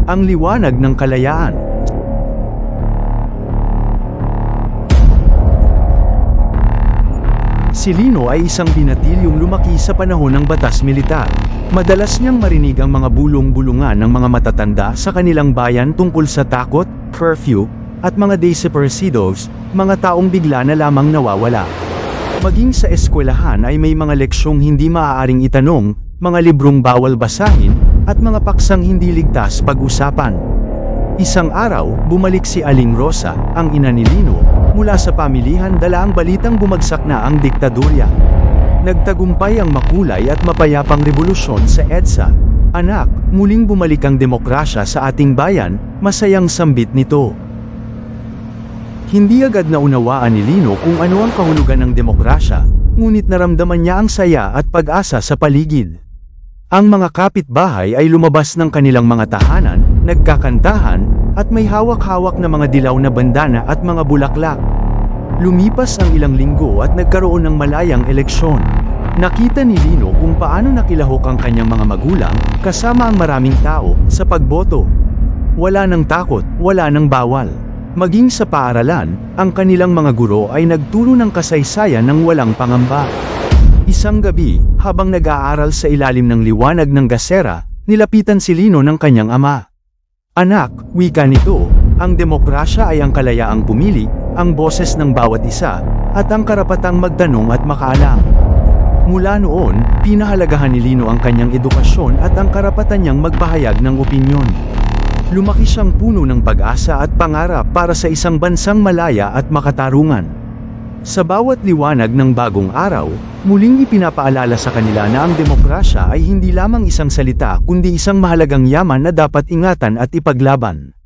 Ang liwanag ng kalayaan. Si Lino ay isang binatilyong lumaki sa panahon ng batas militar. Madalas niyang marinig ang mga bulong-bulungan ng mga matatanda sa kanilang bayan tungkol sa takot, curfew, at mga desaparecidos, mga taong bigla na lamang nawawala. Maging sa eskwelahan ay may mga leksyong hindi maaaring itanong, mga librong bawal basahin, at mga paksang hindi ligtas pag-usapan. Isang araw, bumalik si Aling Rosa, ang ina ni Lino, mula sa pamilihan dala ang balitang bumagsak na ang diktadorya. Nagtagumpay ang makulay at mapayapang revolusyon sa EDSA. Anak, muling bumalik ang demokrasya sa ating bayan, masayang sambit nito. Hindi agad naunawaan ni Lino kung ano ang kahulugan ng demokrasya, ngunit naramdaman niya ang saya at pag-asa sa paligid. Ang mga kapitbahay ay lumabas ng kanilang mga tahanan, nagkakantahan, at may hawak-hawak na mga dilaw na bandana at mga bulaklak. Lumipas ang ilang linggo at nagkaroon ng malayang eleksyon. Nakita ni Lino kung paano nakilahok ang kanyang mga magulang, kasama ang maraming tao, sa pagboto. Wala nang takot, wala nang bawal. Maging sa paaralan, ang kanilang mga guro ay nagturo ng kasaysayan ng walang pangamba. Isang gabi, habang nag-aaral sa ilalim ng liwanag ng gasera, nilapitan si Lino ng kanyang ama. Anak, wika nito, ang demokrasya ay ang kalayaang pumili, ang boses ng bawat isa, at ang karapatang magtanong at makaalam. Mula noon, pinahalagahan ni Lino ang kanyang edukasyon at ang karapatan niyang magpahayag ng opinyon. Lumaki siyang puno ng pag-asa at pangarap para sa isang bansang malaya at makatarungan. Sa bawat liwanag ng bagong araw, muling ipinapaalala sa kanila na ang demokrasya ay hindi lamang isang salita kundi isang mahalagang yaman na dapat ingatan at ipaglaban.